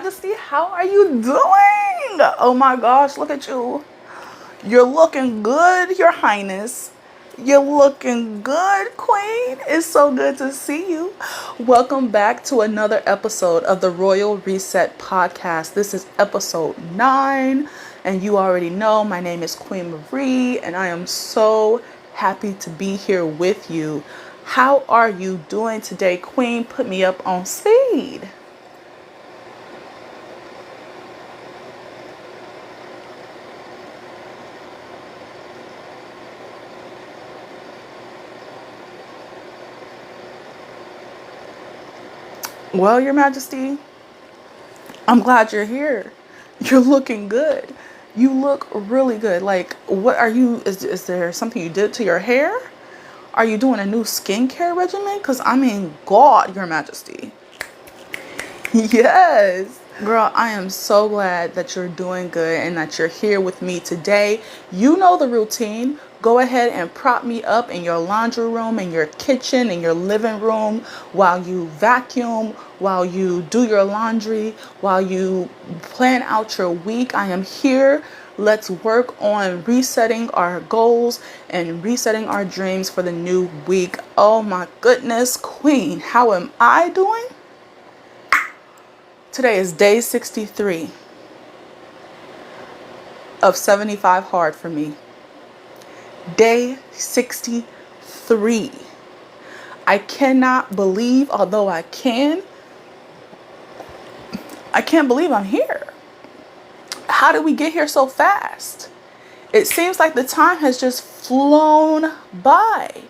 Majesty, how are you doing? Oh my gosh, look at you. You're looking good, Your Highness. You're looking good, Queen. It's so good to see you. Welcome back to another episode of the Royal Reset Podcast. This is episode 9, and you already know my name is Queen Maree, and I am so happy to be here with you. How are you doing today, Queen? Put me up on speed. Well, Your Majesty, I'm glad you're here. You're looking good. You look really good. Like, what are you, is there something you did to your hair? Are you doing a new skincare regimen? Because, I mean, God, Your Majesty. Yes. Girl, I am so glad that you're doing good and that you're here with me today. You know the routine. Go ahead and prop me up in your laundry room, in your kitchen, in your living room, while you vacuum, while you do your laundry, while you plan out your week. I am here. Let's work on resetting our goals and resetting our dreams for the new week. Oh my goodness, Queen, how am I doing? Today is day 63 of 75 hard for me. Day 63. I cannot believe, although I can't believe I'm here. How did we get here so fast? It seems like the time has just flown by.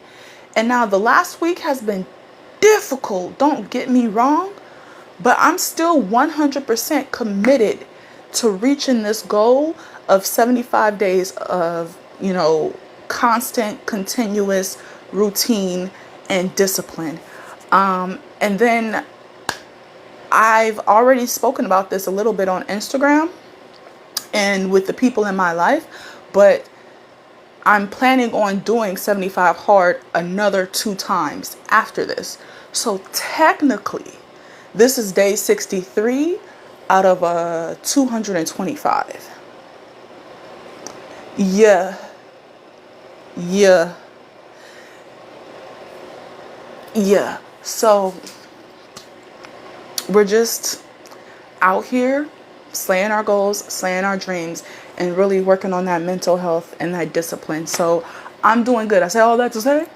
And now the last week has been difficult, don't get me wrong. But I'm still 100% committed to reaching this goal of 75 days of, constant, continuous routine and discipline. And then I've already spoken about this a little bit on Instagram and with the people in my life, but I'm planning on doing 75 hard another 2 times after this. So technically, this is day 63 out of 225. Yeah. So we're just out here slaying our goals, slaying our dreams, and really working on that mental health and that discipline. So I'm doing good. I say all that to say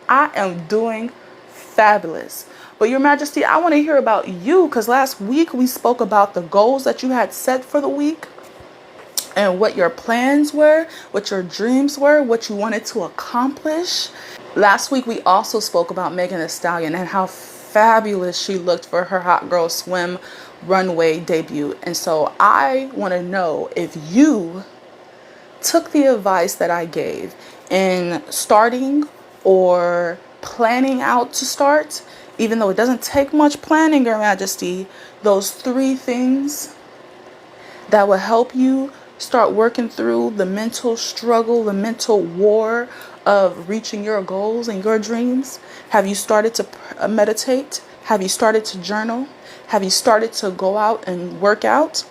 I am doing fabulous. But Your Majesty, I want to hear about you, because last week we spoke about the goals that you had set for the week and what your plans were, what your dreams were, what you wanted to accomplish. Last week we also spoke about Megan Thee Stallion and how fabulous she looked for her Hot Girl Swim runway debut. And so I want to know if you took the advice that I gave in starting or planning out to start. Even though it doesn't take much planning, Your Majesty, those 3 things that will help you start working through the mental struggle, the mental war of reaching your goals and your dreams. Have you started to meditate? Have you started to journal? Have you started to go out and work out?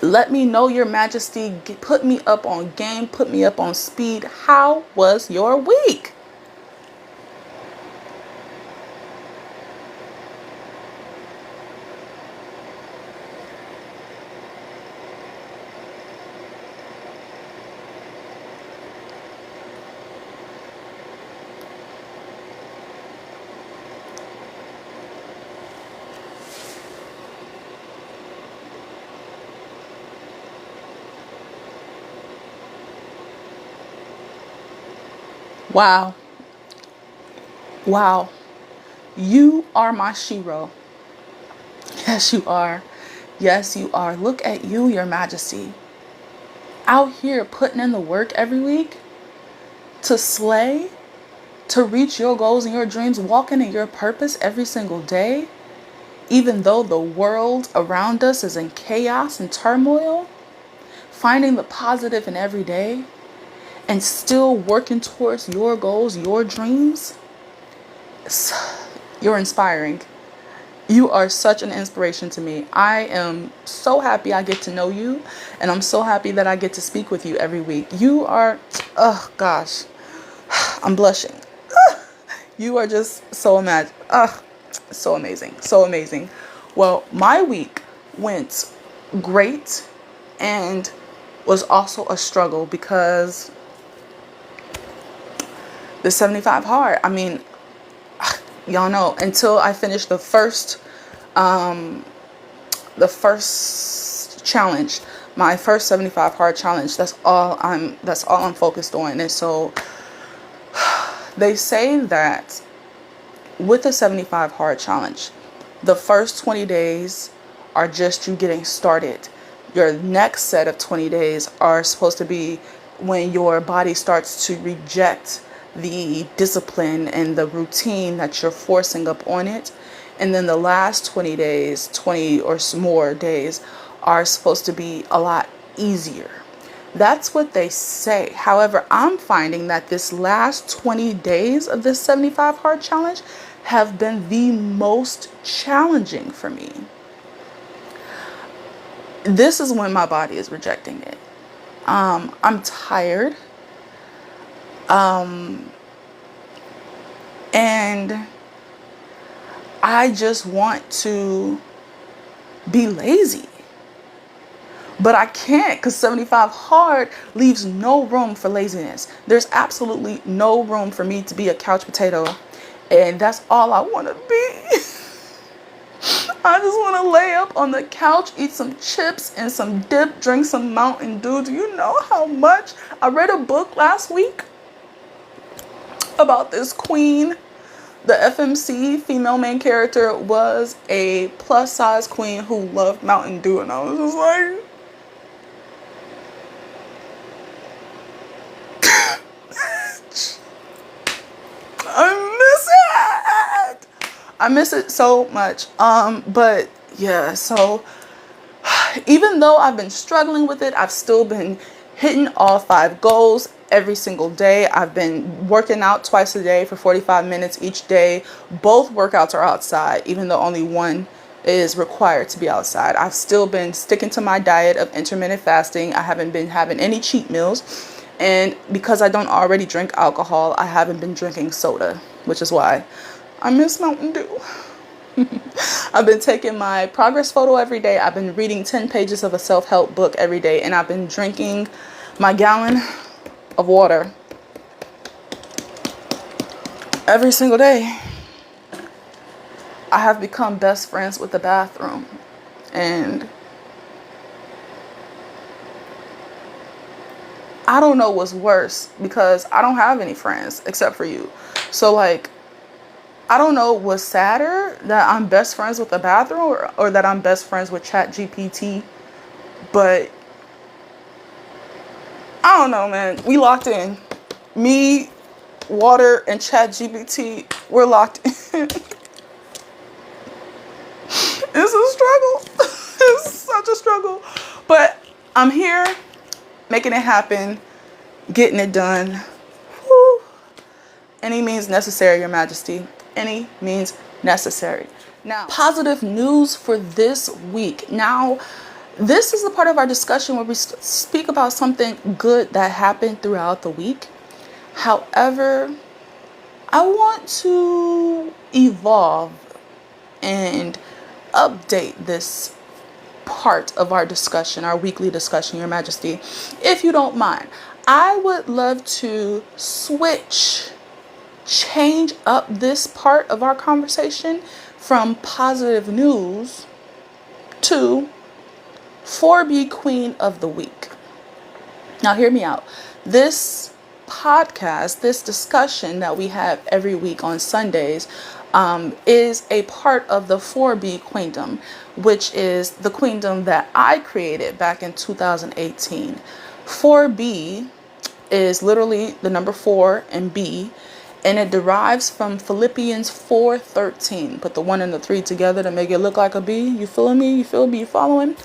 Let me know, Your Majesty. Put me up on game. Put me up on speed. How was your week? Wow. Wow. You are my shero. Yes, you are. Yes, you are. Look at you, Your Majesty. Out here putting in the work every week to slay, to reach your goals and your dreams, walking in your purpose every single day, even though the world around us is in chaos and turmoil, finding the positive in every day and still working towards your goals, your dreams. You're inspiring. You are such an inspiration to me. I am so happy I get to know you, and I'm so happy that I get to speak with you every week. You are, oh gosh, I'm blushing. You are just so amazing, so amazing. Well, my week went great and was also a struggle because the 75 hard. I mean, y'all know, until I finished the first challenge, my first 75 hard challenge, that's all I'm focused on. And so they say that with the 75 hard challenge, the first 20 days are just you getting started. Your next set of 20 days are supposed to be when your body starts to reject the discipline and the routine that you're forcing up on it. And then the last 20 days, 20 or more days, are supposed to be a lot easier. That's what they say. However, I'm finding that this last 20 days of this 75 hard challenge have been the most challenging for me. This is when my body is rejecting it. I'm tired. And I just want to be lazy. But I can't, because 75 hard leaves no room for laziness. There's absolutely no room for me to be a couch potato. And that's all I want to be. I just want to lay up on the couch, eat some chips and some dip, drink some Mountain Dew. Do you know how much? I read a book last week about this queen. The FMC female main character was a plus size queen who loved Mountain Dew. And I was just like, I miss it so much. But yeah, so even though I've been struggling with it, I've still been hitting all 5 goals every single day. I've been working out twice a day for 45 minutes each day. Both workouts are outside, even though only one is required to be outside. I've still been sticking to my diet of intermittent fasting. I haven't been having any cheat meals. And because I don't already drink alcohol, I haven't been drinking soda, which is why I miss Mountain Dew. I've been taking my progress photo every day. I've been reading 10 pages of a self-help book every day. And I've been drinking my gallon of water every single day. I have become best friends with the bathroom. And I don't know what's worse, because I don't have any friends except for you. So like, I don't know what's sadder, that I'm best friends with the bathroom or that I'm best friends with ChatGPT. But I don't know, man. We locked in. Me, water, and ChatGPT, we're locked in. It's a struggle. It's such a struggle. But I'm here, making it happen, getting it done. Woo. Any means necessary, Your Majesty. Any means necessary. Now, positive news for this week. Now, this is the part of our discussion where we speak about something good that happened throughout the week. However, I want to evolve and update this part of our discussion, our weekly discussion, Your Majesty. If you don't mind, I would love to change up this part of our conversation from positive news to 4B Queen of the Week. Now, hear me out. This podcast, this discussion that we have every week on Sundays, is a part of the 4B Queendom, which is the queendom that I created back in 2018. 4B is literally the number 4 and B, and it derives from Philippians 4:13. Put the 1 and the 3 together to make it look like a B. You feeling me? You feel me? You following?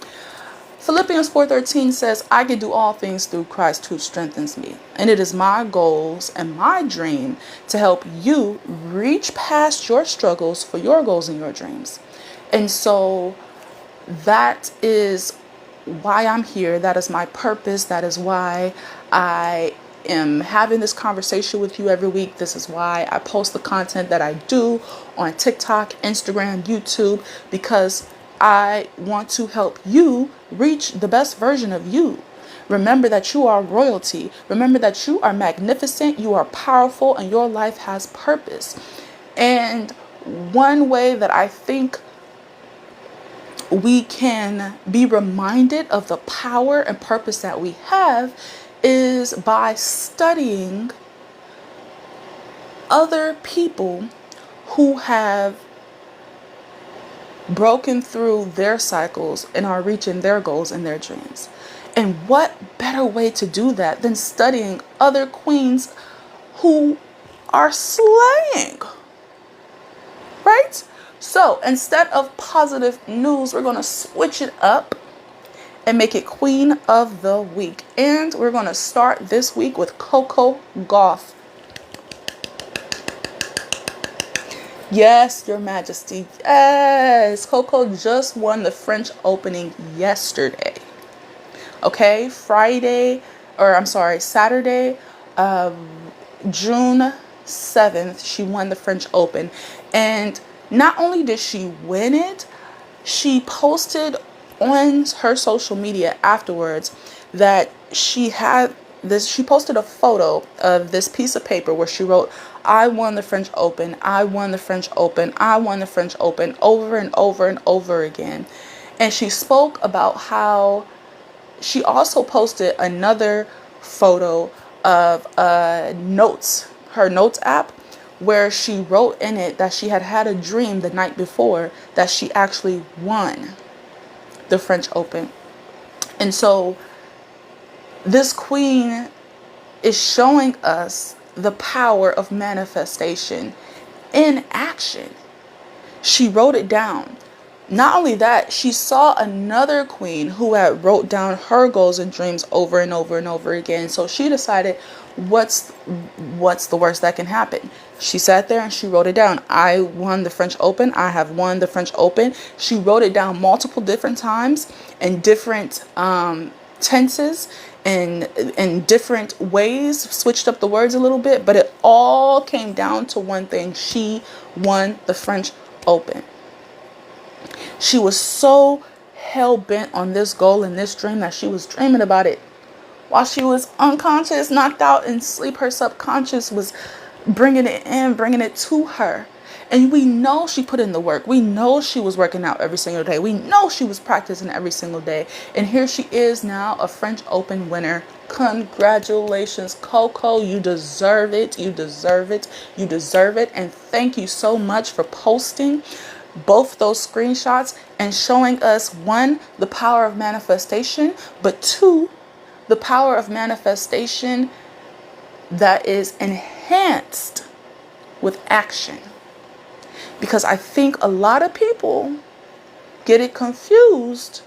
Philippians 4:13 says, I can do all things through Christ who strengthens me. And it is my goals and my dream to help you reach past your struggles for your goals and your dreams. And so that is why I'm here. That is my purpose. That is why I am having this conversation with you every week. This is why I post the content that I do on TikTok, Instagram, YouTube, because I want to help you reach the best version of you. Remember that you are royalty. Remember that you are magnificent, you are powerful, and your life has purpose. And one way that I think we can be reminded of the power and purpose that we have is by studying other people who have broken through their cycles and are reaching their goals and their dreams. And what better way to do that than studying other queens who are slaying, right? So instead of positive news, we're going to switch it up and make it Queen of the Week. And we're going to start this week with Coco Gauff. Yes, Your Majesty. Yes, Coco just won the French Opening yesterday. Okay, Saturday, June 7th, she won the French Open. And not only did she win it, she posted on her social media afterwards that she posted a photo of this piece of paper where she wrote, "I won the French Open, I won the French Open, I won the French Open," over and over and over again. And she spoke about how she also posted another photo of her notes app, where she wrote in it that she had had a dream the night before that she actually won the French Open. And so this queen is showing us the power of manifestation in action. She wrote it down. Not only that, she saw another queen who had wrote down her goals and dreams over and over and over again. So she decided, what's the worst that can happen? She sat there and she wrote it down. I won the French Open. I have won the French Open. She wrote it down multiple different times in different tenses and in different ways, switched up the words a little bit, but it all came down to one thing. She won the French Open. She was so hell-bent on this goal and this dream that she was dreaming about it while she was unconscious, knocked out in sleep. Her subconscious was bringing it in, bringing it to her. And we know she put in the work. We know she was working out every single day. We know she was practicing every single day. And here she is now, a French Open winner. Congratulations, Coco. You deserve it. You deserve it. You deserve it. And thank you so much for posting both those screenshots and showing us, one, the power of manifestation, but two, the power of manifestation that is enhanced with action. Because I think a lot of people get it confused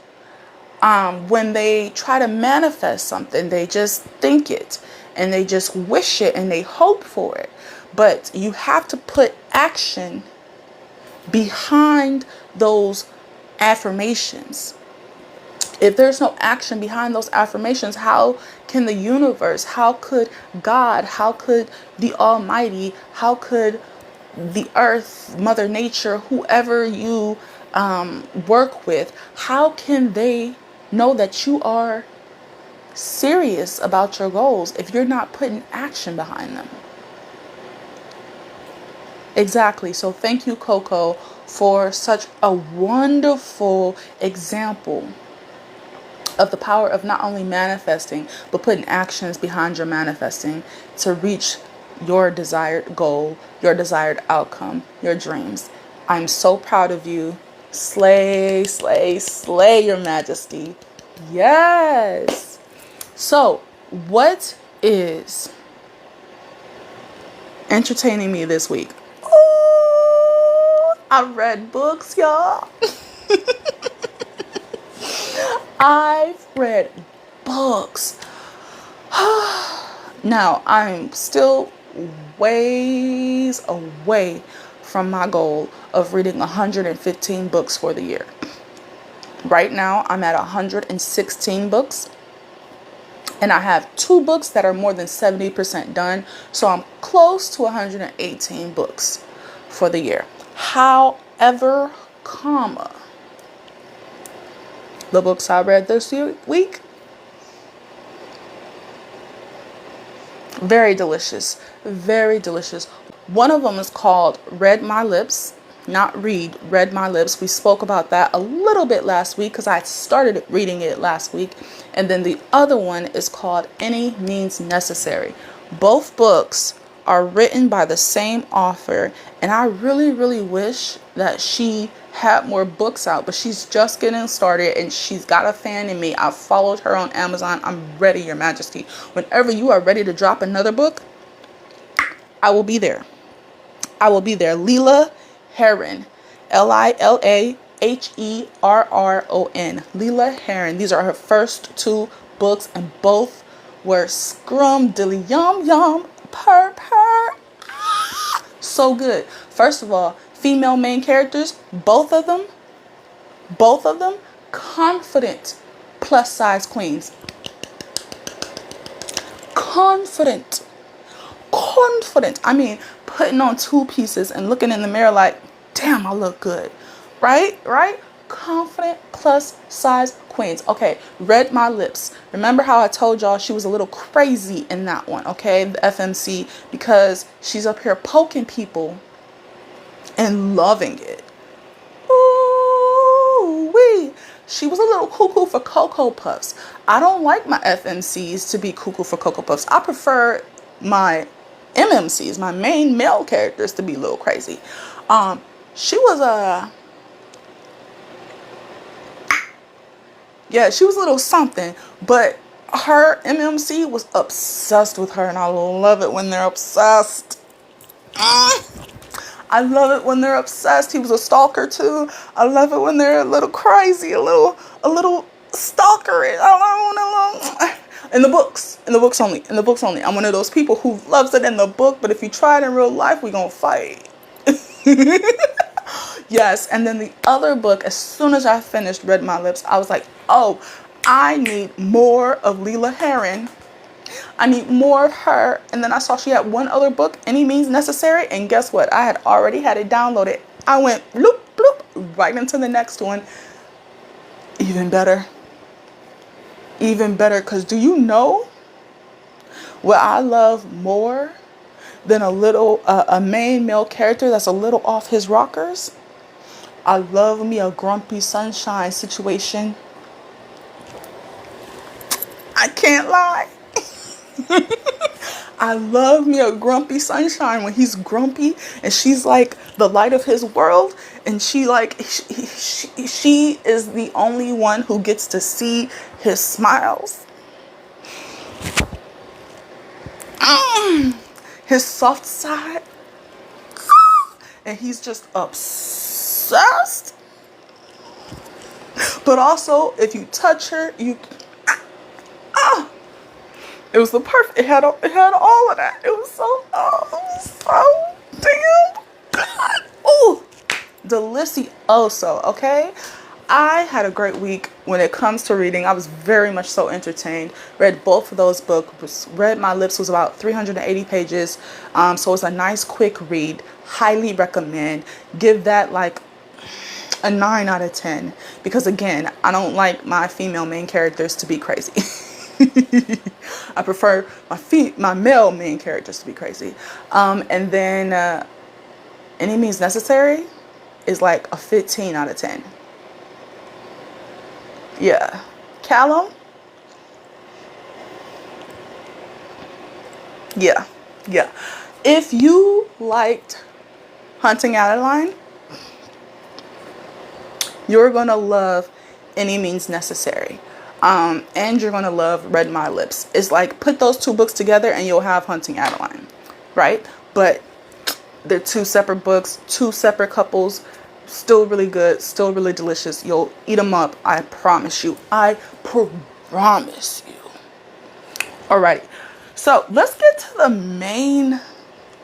when they try to manifest something. They just think it and they just wish it and they hope for it. But you have to put action behind those affirmations. If there's no action behind those affirmations, how can the universe, how could God, how could the Almighty, how could the earth, Mother Nature, whoever you work with, how can they know that you are serious about your goals if you're not putting action behind them? Exactly. So thank you, Coco, for such a wonderful example of the power of not only manifesting, but putting actions behind your manifesting to reach your desired goal, your desired outcome, your dreams. I'm so proud of you. Slay, slay, slay, Your Majesty. Yes. So, what is entertaining me this week? I read books, y'all. I've read books. Now, I'm still ways away from my goal of reading 115 books for the year. Right now, I'm at 116 books. And I have 2 books that are more than 70% done. So I'm close to 118 books for the year. However, the books I read this week, very delicious. Very delicious. One of them is called Read My Lips. Not read, Read My Lips. We spoke about that a little bit last week because I started reading it last week. And then the other one is called Any Means Necessary. Both books are written by the same author. And I really, really wish that she had more books out. But she's just getting started and she's got a fan in me. I've followed her on Amazon. I'm ready, Your Majesty. Whenever you are ready to drop another book, I will be there. I will be there. Lila Heron, Lilaherron, Lila Heron. These are her first 2 books, and both were scrum dilly yum yum purr. So good. First of all, female main characters, both of them, confident plus size queens. Confident. I mean, putting on 2 pieces and looking in the mirror like, damn, I look good. Right? Confident plus size queens. Okay, Read My Lips. Remember how I told y'all she was a little crazy in that one, okay? The FMC, because she's up here poking people and loving it. Ooh wee. She was a little cuckoo for Cocoa Puffs. I don't like my FMCs to be cuckoo for Cocoa Puffs. I prefer my MMCs, my main male characters, to be a little crazy. She was she was a little something, but her MMC was obsessed with her, and I love it when they're obsessed. I love it when they're obsessed. He was a stalker too. I love it when they're a little crazy, a little stalker. In the books only. I'm one of those people who loves it in the book, but if you try it in real life, we gonna fight. Yes, and then the other book, as soon as I finished Read My Lips, I was like, oh, I need more of Lila Heron. I need more of her. And then I saw she had one other book, Any Means Necessary, and guess what? I had already had it downloaded. I went bloop, bloop, right into the next one. Even better, because do you know what I love more than a main male character that's a little off his rockers? I love me a grumpy sunshine situation. I can't lie. I love me a grumpy sunshine when he's grumpy and she's like the light of his world, and she is the only one who gets to see his smiles. His soft side. And he's just obsessed. But also, if you touch her, it was the perfect. It had all of that. It was so damn good. Ooh, delicioso. Okay, I had a great week when it comes to reading. I was very much so entertained. Read both of those books. Read My Lips was about 380 pages. So it's a nice quick read. Highly recommend. Give that like a 9 out of 10. Because again, I don't like my female main characters to be crazy. I prefer my male main characters to be crazy. And then Any Means Necessary is like a 15 out of 10. Yeah. Callum? Yeah. If you liked Hunting Adeline, you're going to love Any Means Necessary. And you're going to love Read My Lips. It's like, put those 2 books together and you'll have Hunting Adeline. Right? But they're 2 separate books, 2 separate couples. Still really good, still really delicious. You'll eat them up, I promise you. I promise you. Alrighty, so let's get to the main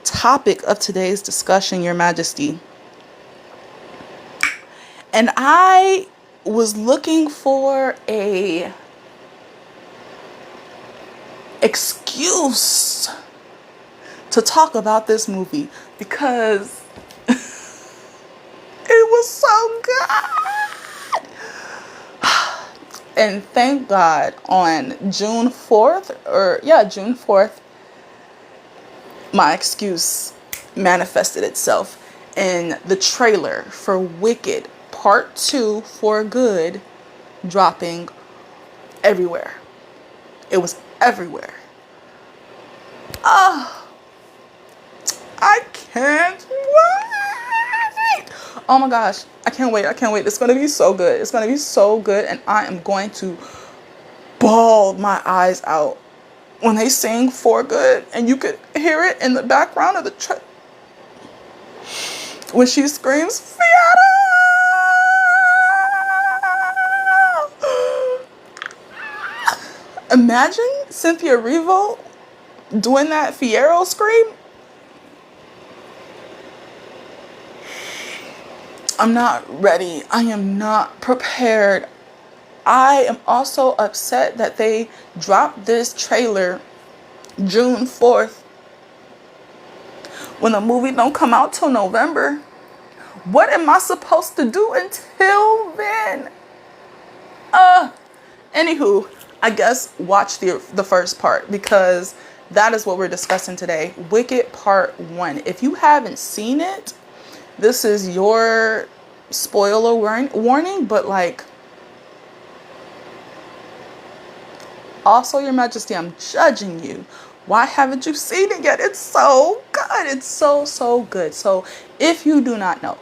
topic of today's discussion, Your Majesty. And I was looking for a excuse to talk about this movie because it was so good. And thank God on June 4th, my excuse manifested itself in the trailer for Wicked Part 2 for Good dropping everywhere. It was everywhere. Oh, I can't wait. Oh my gosh, I can't wait. It's going to be so good. It's going to be so good, and I am going to bawl my eyes out when they sing For Good, and you could hear it in the background of the when she screams, Fiona! Imagine Cynthia Erivo doing that Fiero scream. I'm not ready. I am not prepared. I am also upset that they dropped this trailer June 4th when the movie don't come out till November. What am I supposed to do until then? Anywho, I guess watch the first part because that is what we're discussing today. Wicked Part 1. If you haven't seen it, this is your spoiler warning, but like, also, Your Majesty, I'm judging you. Why haven't you seen it yet? It's so good. It's so good. So if you do not know,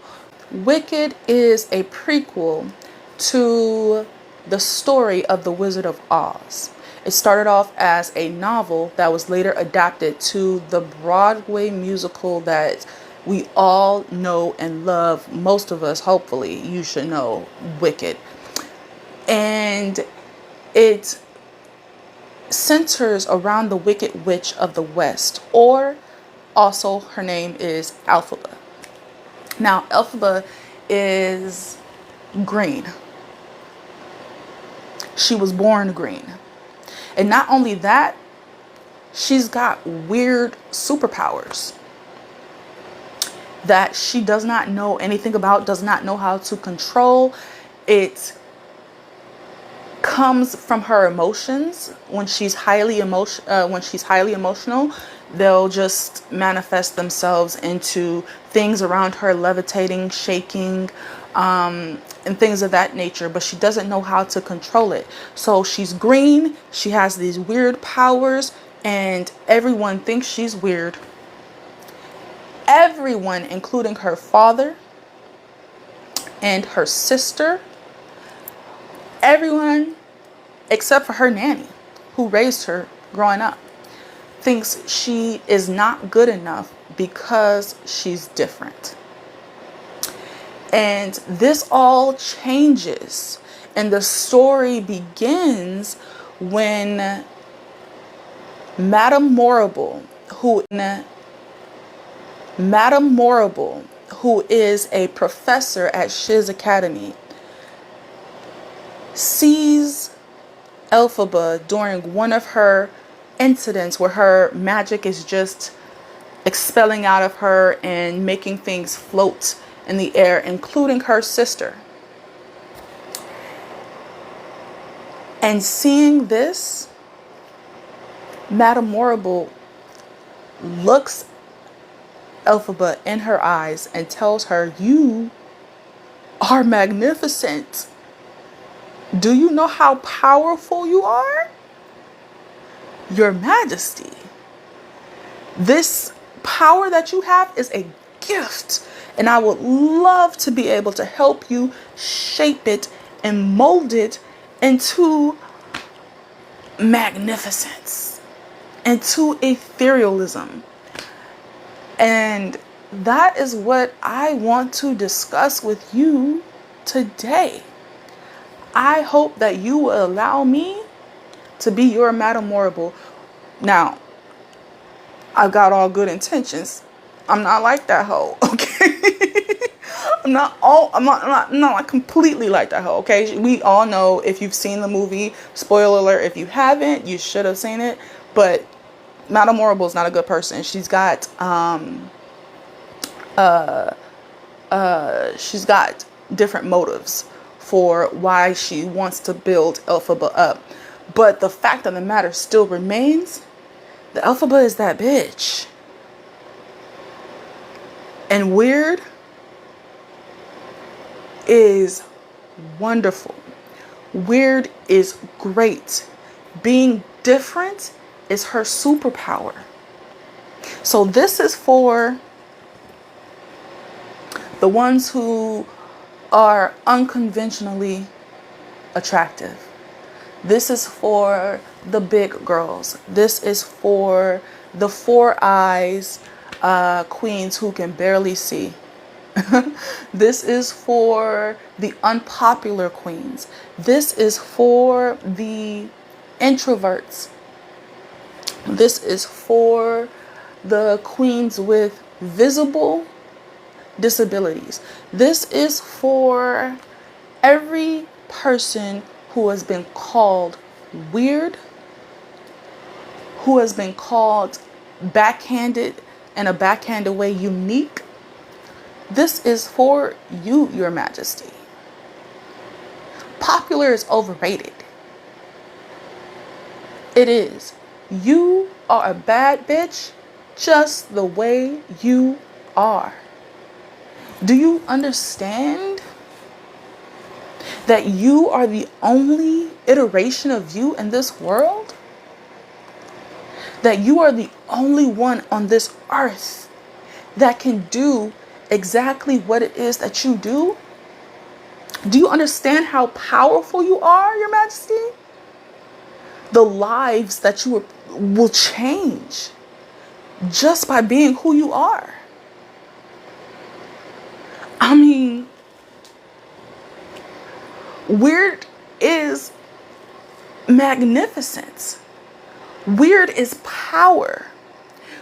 Wicked is a prequel to the story of The Wizard of Oz. It started off as a novel that was later adapted to the Broadway musical that we all know and love. Most of us, hopefully, you should know Wicked. And it centers around the Wicked Witch of the West, or also her name is Elphaba. Now, Elphaba is green. She was born green. And not only that, she's got weird superpowers that she does not know anything about, does not know how to control. It comes from her emotions. When she's highly emotional, they'll just manifest themselves into things around her, levitating, shaking, and things of that nature, but she doesn't know how to control it. So she's green, she has these weird powers, and everyone thinks she's weird. Everyone, including her father and her sister, everyone except for her nanny who raised her growing up, thinks she is not good enough because she's different. And this all changes, and the story begins when Madam Morrible, who is a professor at Shiz Academy, sees Elphaba during one of her incidents where her magic is just expelling out of her and making things float in the air, including her sister. And seeing this, Madam Morrible looks Elphaba in her eyes and tells her, "You are magnificent. Do you know how powerful you are? Your Majesty, this power that you have is a gift, and I would love to be able to help you shape it and mold it into magnificence, into etherealism." And that is what I want to discuss with you today. I hope that you will allow me to be your Madam Morrible. Now, I've got all good intentions. I'm not like that hoe, okay? I'm not like completely like that hoe, okay? We all know, if you've seen the movie, spoiler alert, if you haven't, you should have seen it, but Madam Morrible is not a good person. She's got different motives for why she wants to build Elphaba up. But the fact of the matter still remains, the Elphaba is that bitch. And weird is wonderful. Weird is great. Being different is her superpower. So this is for the ones who are unconventionally attractive. This is for the big girls. This is for the 4 eyes queens who can barely see. This is for the unpopular queens. This is for the introverts. This is for the queens with visible disabilities. This is for every person who has been called weird, who has been called backhanded, in a backhanded way, unique. This is for you, Your Majesty. Popular is overrated. It is. You are a bad bitch just the way you are. Do you understand that you are the only iteration of you in this world? That you are the only one on this earth that can do exactly what it is that you do? Do you understand how powerful you are, Your Majesty? The lives that you will change just by being who you are. I mean, weird is magnificence. Weird is power.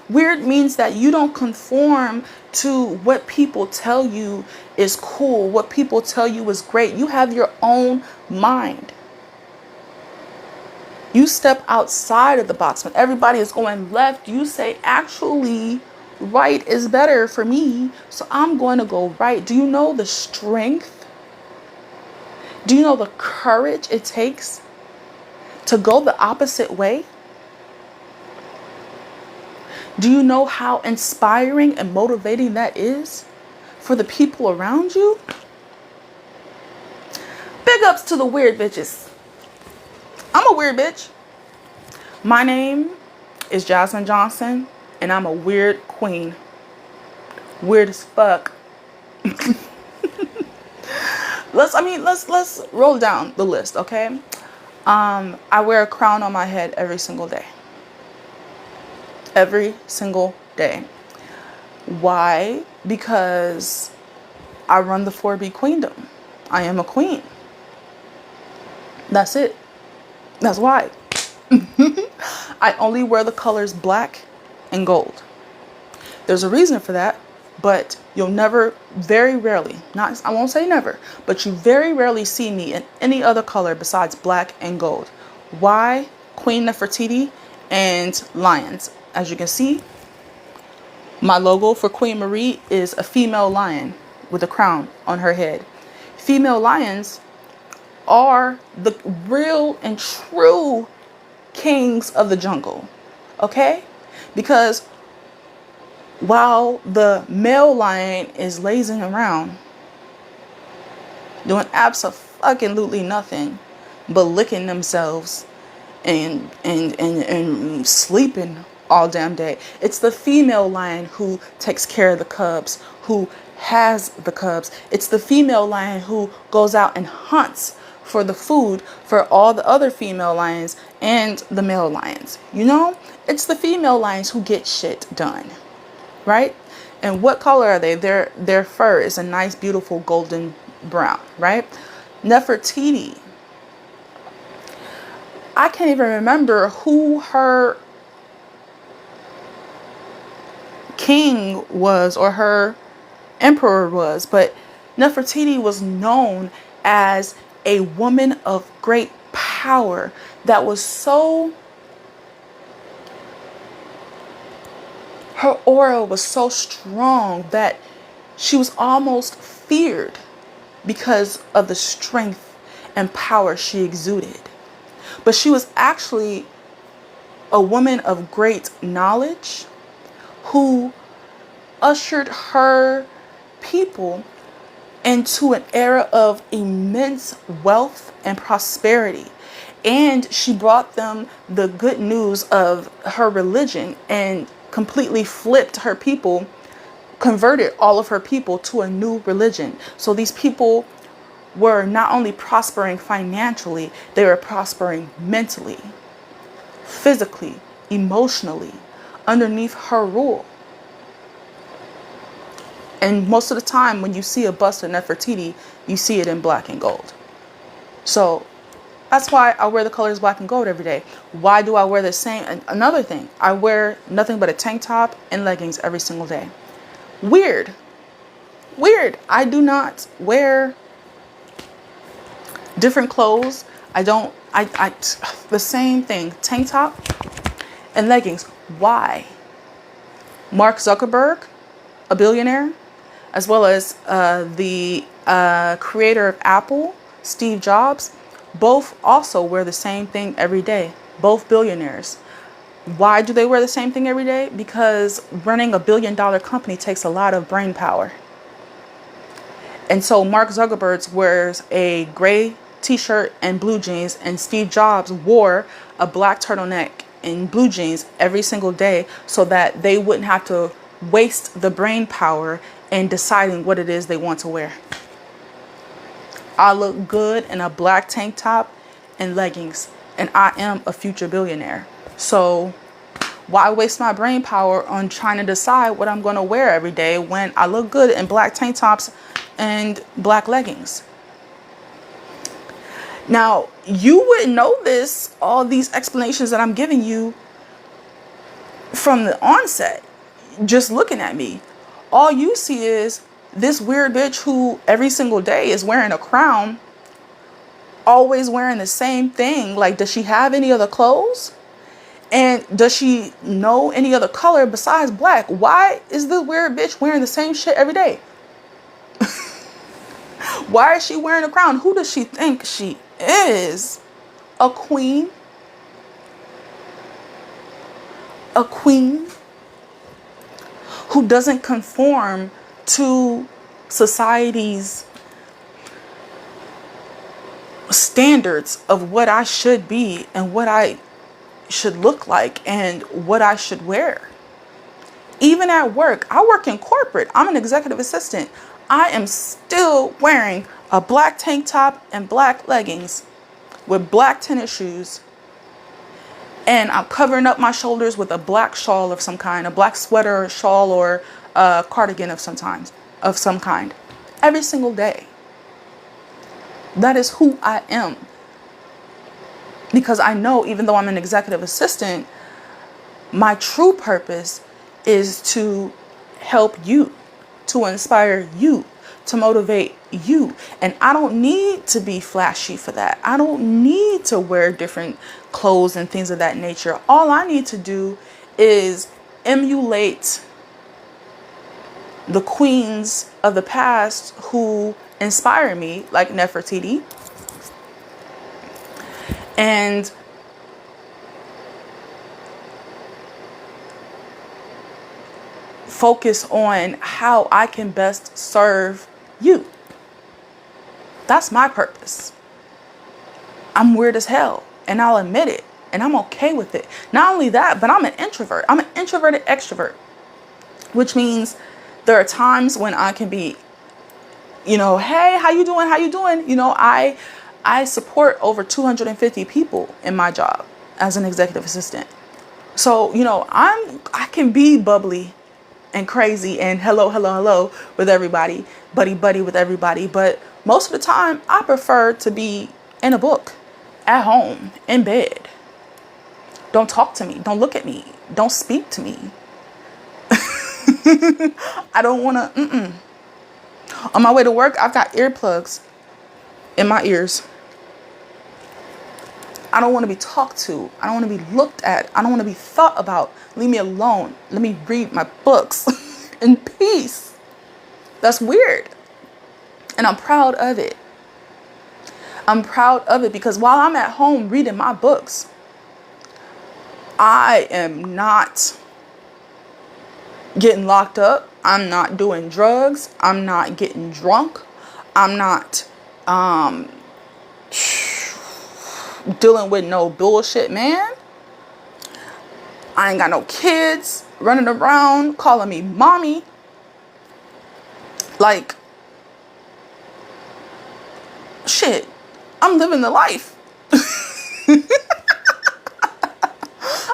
Weird means that you don't conform to what people tell you is cool, what people tell you is great. You have your own mind. You step outside of the box. When everybody is going left, you say, actually, right is better for me, so I'm going to go right. Do you know the strength? Do you know the courage it takes to go the opposite way? Do you know how inspiring and motivating that is for the people around you? Big ups to the weird bitches. I'm a weird bitch. My name is Jasmine Johnson, and I'm a weird queen. Weird as fuck. Let's roll down the list, okay? I wear a crown on my head every single day. Every single day. Why? Because I run the 4B queendom. I am a queen. That's it. That's why. I only wear the colors black and gold. There's a reason for that, but you'll never, very rarely, not, I won't say never, but you very rarely see me in any other color besides black and gold. Why? Queen Nefertiti and lions. As you can see, my logo for Queen Maree is a female lion with a crown on her head. Female lions are the real and true kings of the jungle, okay? Because while the male lion is lazing around doing absolutely nothing but licking themselves and sleeping all damn day, it's the female lion who takes care of the cubs, who has the cubs. It's the female lion who goes out and hunts for the food for all the other female lions and the male lions. You know, it's the female lions who get shit done, right? And what color are they? Their fur is a nice, beautiful golden brown, right? Nefertiti, I can't even remember who her king was, or her emperor was, but Nefertiti was known as a woman of great power that was so, her aura was so strong that she was almost feared because of the strength and power she exuded. But she was actually a woman of great knowledge who ushered her people into an era of immense wealth and prosperity. And she brought them the good news of her religion and completely flipped her people, converted all of her people to a new religion. So these people were not only prospering financially, they were prospering mentally, physically, emotionally, underneath her rule. And most of the time when you see a bust of Nefertiti, you see it in black and gold. So that's why I wear the colors black and gold every day. Why do I wear the same? And another thing, I wear nothing but a tank top and leggings every single day. Weird. I do not wear different clothes. The same thing, tank top and leggings. Why? Mark Zuckerberg, a billionaire, as well as the creator of Apple, Steve Jobs, both also wear the same thing every day. Both billionaires. Why do they wear the same thing every day? Because running a $1 billion company takes a lot of brain power. And so Mark Zuckerberg wears a gray t-shirt and blue jeans, and Steve Jobs wore a black turtleneck and blue jeans every single day so that they wouldn't have to waste the brain power in deciding what it is they want to wear. I look good in a black tank top and leggings, and I am a future billionaire. So why waste my brain power on trying to decide what I'm going to wear every day when I look good in black tank tops and black leggings? Now, you wouldn't know this, all these explanations that I'm giving you from the onset, just looking at me. All you see is this weird bitch who every single day is wearing a crown, always wearing the same thing. Like, does she have any other clothes? And does she know any other color besides black? Why is this weird bitch wearing the same shit every day? Why is she wearing a crown? Who does she think she is? A queen? A queen who doesn't conform to society's standards of what I should be and what I should look like and what I should wear. Even at work, I work in corporate. I'm an executive assistant. I am still wearing a black tank top and black leggings with black tennis shoes. And I'm covering up my shoulders with a black shawl of some kind, a black sweater or shawl or a cardigan of some kind, every single day. That is who I am. Because I know, even though I'm an executive assistant, my true purpose is to help you, to inspire you, to motivate you. And I don't need to be flashy for that. I don't need to wear different clothes and things of that nature. All I need to do is emulate the queens of the past who inspire me, like Nefertiti, and focus on how I can best serve you. That's my purpose. I'm weird as hell, and I'll admit it, and I'm okay with it. Not only that, but I'm an introvert. I'm an introverted extrovert, which means there are times when I can be, hey, how you doing? How you doing? I support over 250 people in my job as an executive assistant. So, I can be bubbly and crazy and hello with everybody, buddy with everybody. But most of the time, I prefer to be in a book, at home, in bed. Don't talk to me. Don't look at me. Don't speak to me. I don't want to. On my way to work, I've got earplugs in my ears. I don't want to be talked to. I don't want to be looked at. I don't want to be thought about. Leave me alone. Let me read my books in peace. That's weird. And I'm proud of it. I'm proud of it because while I'm at home reading my books, I am not getting locked up. I'm not doing drugs. I'm not getting drunk. I'm not dealing with no bullshit, man. I ain't got no kids running around calling me mommy. Like, shit, I'm living the life.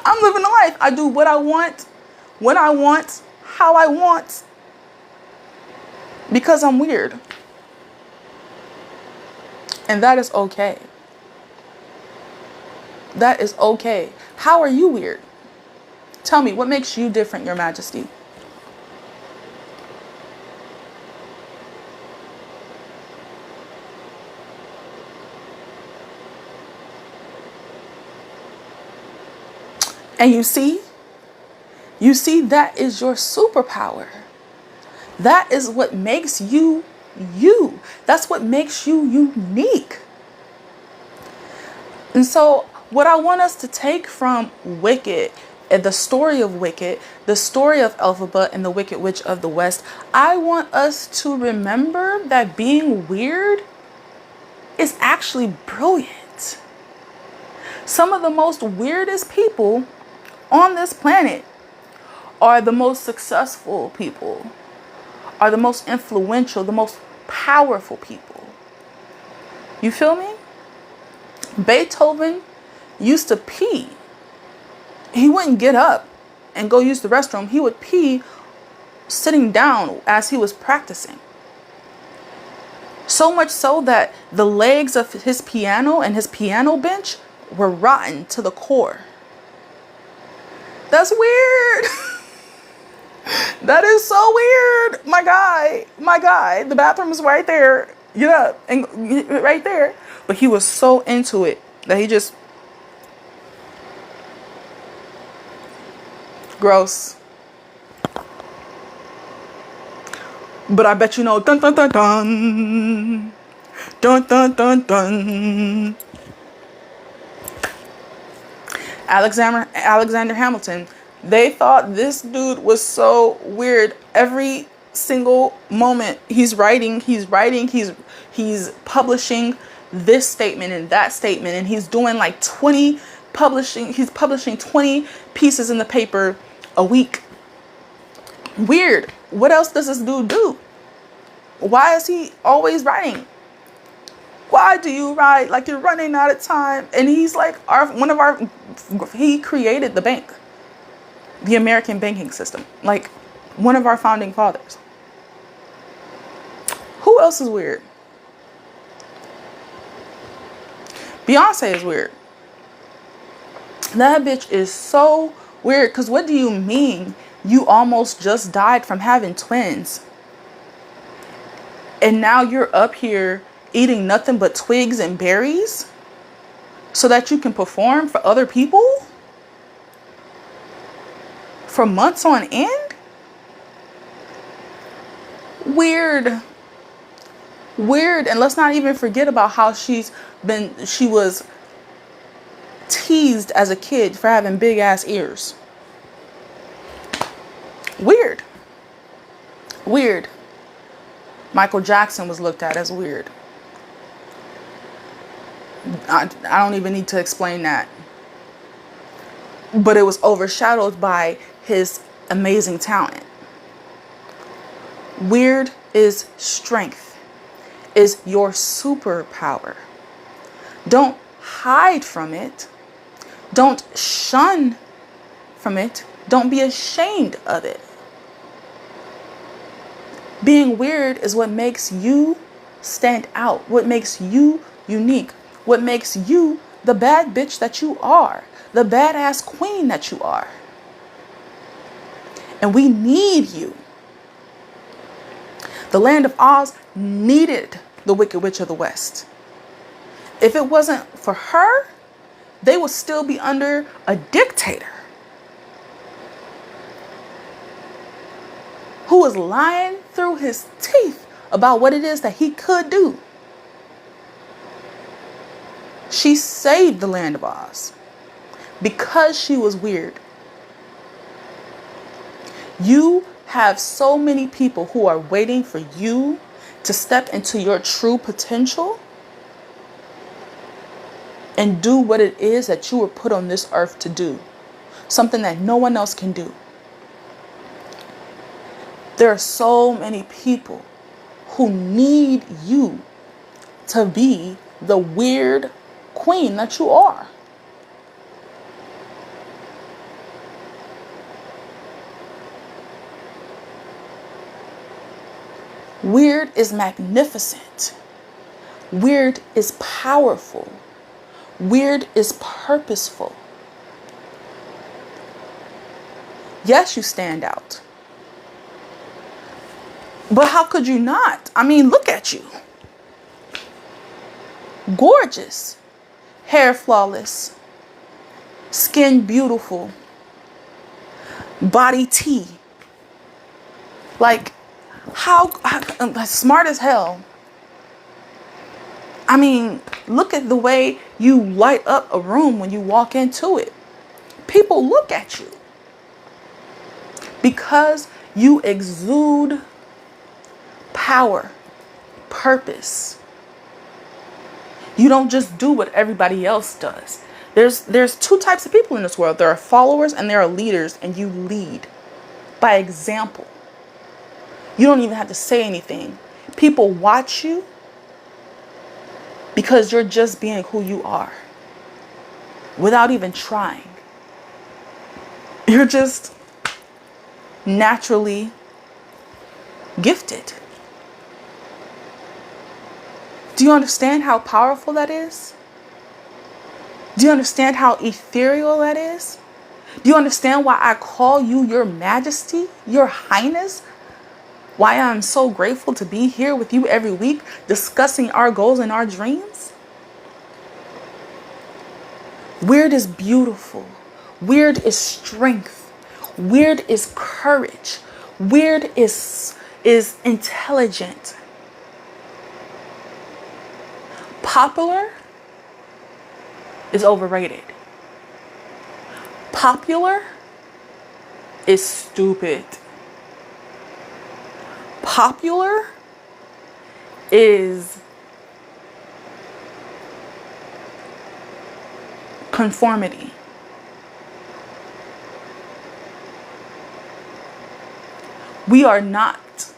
I'm living the life. I do what I want, when I want, how I want, because I'm weird. And that is okay. That is okay. How are you weird? Tell me, what makes you different, Your Majesty? And you see that is your superpower. That is what makes you you. That's what makes you unique. And so what I want us to take from Wicked, and the story of Wicked, the story of Elphaba and the Wicked Witch of the West, I want us to remember that being weird is actually brilliant. Some of the most weirdest people on this planet are the most successful people, are the most influential, the most powerful people. You feel me? Beethoven used to pee. He wouldn't get up and go use the restroom. He would pee sitting down as he was practicing. So much so that the legs of his piano and his piano bench were rotten to the core. That's weird. That is so weird. My guy, the bathroom is right there. Get up and right there. But he was so into it that he just, gross. But I bet you know, dun dun dun dun, dun dun dun dun. Alexander Hamilton. They thought this dude was so weird. Every single moment he's publishing this statement and that statement, and he's doing like he's publishing 20 pieces in the paper a week. Weird. What else does this dude do? Why is he always writing? Why do you write like you're running out of time? And he's like he created the bank, the American banking system, like one of our founding fathers. Who else is weird? Beyonce is weird. That bitch is so weird. Because what do you mean you almost just died from having twins? And now you're up here eating nothing but twigs and berries so that you can perform for other people for months on end? Weird. And let's not even forget about how she was teased as a kid for having big ass ears. Weird. Michael Jackson was looked at as weird. I don't even need to explain that. But it was overshadowed by his amazing talent. Weird is strength, is your superpower. Don't hide from it. Don't shun from it. Don't be ashamed of it. Being weird is what makes you stand out, what makes you unique, what makes you the bad bitch that you are, the badass queen that you are. And we need you. The land of Oz needed the Wicked Witch of the West. If it wasn't for her, they would still be under a dictator who was lying through his teeth about what it is that he could do. She saved the land of Oz because she was weird. You have so many people who are waiting for you to step into your true potential and do what it is that you were put on this earth to do. Something that no one else can do. There are so many people who need you to be the weird queen that you are. Weird is magnificent. Weird is powerful. Weird is purposeful. Yes, you stand out. But how could you not? I mean, look at you. Gorgeous. Hair flawless. Skin beautiful. Body tea. Like, how smart as hell. I mean, look at the way you light up a room when you walk into it. People look at you because you exude power, purpose. You don't just do what everybody else does. There's two types of people in this world. There are followers and there are leaders, and you lead by example. You don't even have to say anything. People watch you because you're just being who you are without even trying. You're just naturally gifted. Do you understand how powerful that is? Do you understand how ethereal that is? Do you understand why I call you Your Majesty, Your Highness? Why I'm so grateful to be here with you every week discussing our goals and our dreams? Weird is beautiful. Weird is strength. Weird is courage. Weird is intelligent. Popular is overrated. Popular is stupid. Popular is conformity. We are not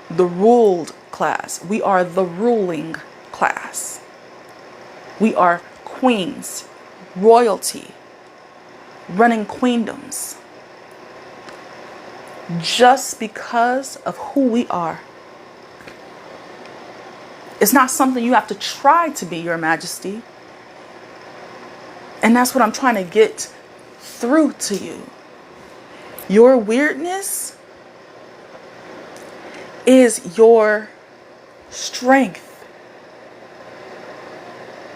the ruled class. We are the ruling class. We are queens, royalty, running queendoms. Just because of who we are. It's not something you have to try to be, Your Majesty. And that's what I'm trying to get through to you. Your weirdness is your strength.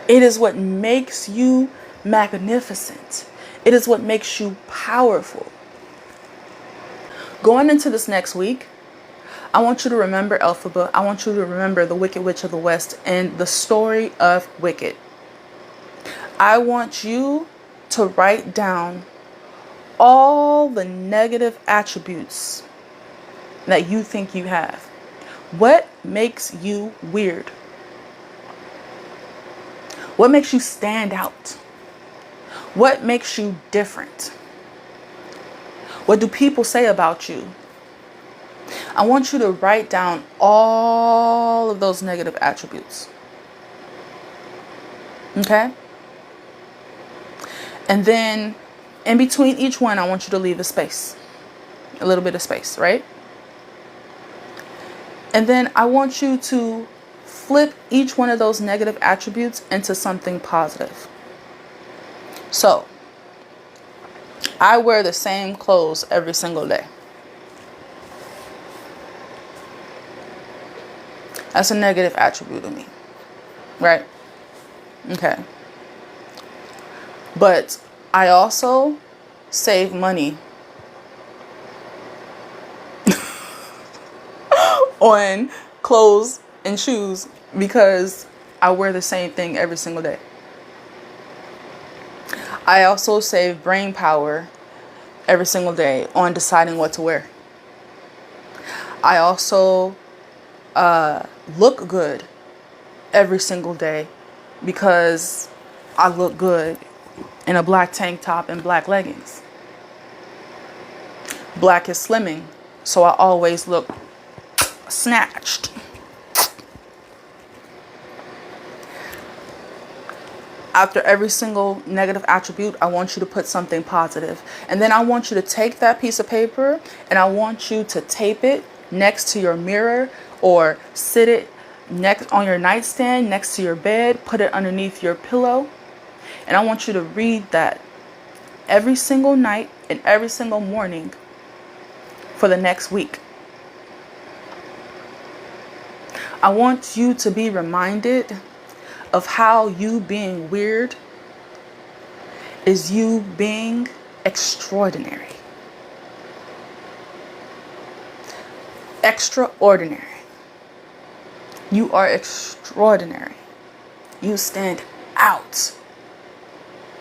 It is what makes you magnificent. It is what makes you powerful. Going into this next week, I want you to remember Elphaba. I want you to remember the Wicked Witch of the West and the story of Wicked. I want you to write down all the negative attributes that you think you have. What makes you weird? What makes you stand out? What makes you different? What do people say about you? I want you to write down all of those negative attributes. Okay? And then in between each one, I want you to leave a space. A little bit of space, right? And then I want you to flip each one of those negative attributes into something positive. So, I wear the same clothes every single day. That's a negative attribute of me, right? Okay. But I also save money on clothes and shoes because I wear the same thing every single day. I also save brain power every single day on deciding what to wear. I also look good every single day because I look good in a black tank top and black leggings. Black is slimming, so I always look snatched. After every single negative attribute, I want you to put something positive. And then I want you to take that piece of paper and I want you to tape it next to your mirror or sit it next on your nightstand, next to your bed, put it underneath your pillow. And I want you to read that every single night and every single morning for the next week. I want you to be reminded of how you being weird is you being extraordinary. Extraordinary. You are extraordinary. You stand out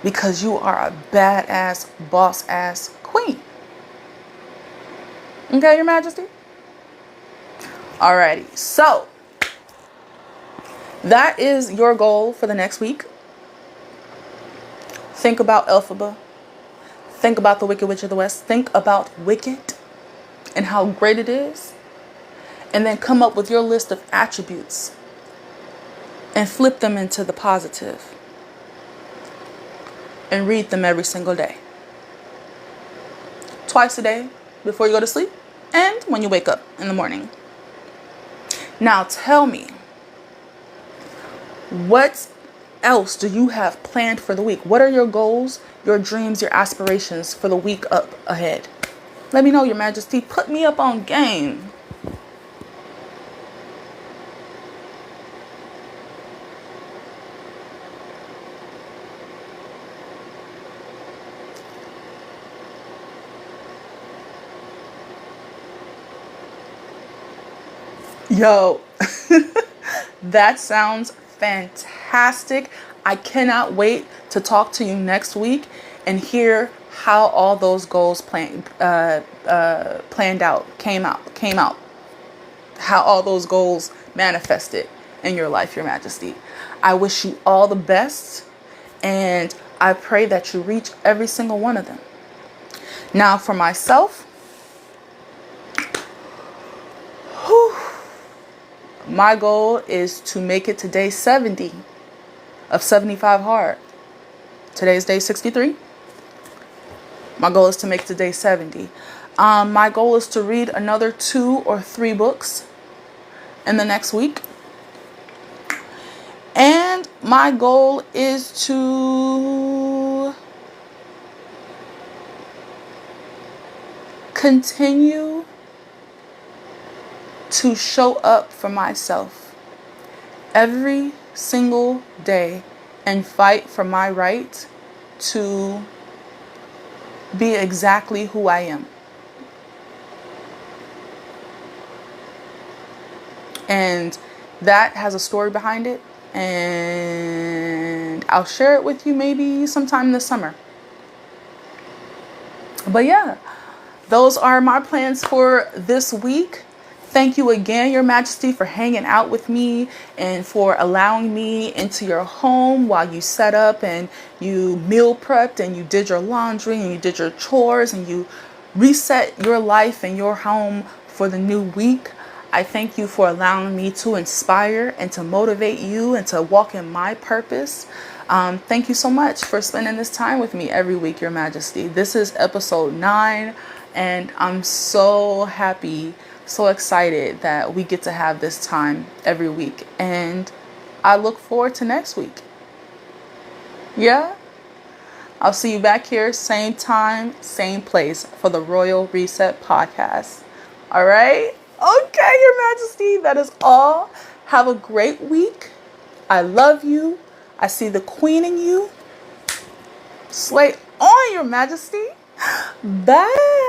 because you are a badass, boss-ass queen. Okay, Your Majesty? Alrighty, so that is your goal for the next week. Think about Elphaba. Think about the Wicked Witch of the West. Think about Wicked and how great it is. And then come up with your list of attributes and flip them into the positive. And read them every single day. Twice a day before you go to sleep and when you wake up in the morning. Now tell me, what else do you have planned for the week? What are your goals, your dreams, your aspirations for the week up ahead? Let me know, Your Majesty. Put me up on game. Yo, that sounds fantastic. I cannot wait to talk to you next week and hear how all those goals planned out, came out, how all those goals manifested in your life, Your Majesty. I wish you all the best, and I pray that you reach every single one of them. Now, for myself, my goal is to make it to day 70 of 75 hard. Today's day 63. My goal is to make it to day 70. My goal is to read another 2 or 3 books in the next week. And my goal is to continue to show up for myself every single day and fight for my right to be exactly who I am. And that has a story behind it, and I'll share it with you maybe sometime this summer. But yeah, those are my plans for this week. Thank you again, Your Majesty, for hanging out with me and for allowing me into your home while you set up and you meal prepped and you did your laundry and you did your chores and you reset your life and your home for the new week. I thank you for allowing me to inspire and to motivate you and to walk in my purpose. Thank you so much for spending this time with me every week, Your Majesty. This is episode 9, and I'm so happy, so excited that we get to have this time every week. And I look forward to next week. Yeah? I'll see you back here, same time, same place for the Royal Reset podcast. All right? Okay, Your Majesty, that is all. Have a great week. I love you. I see the queen in you. Slay on, Your Majesty. Bye.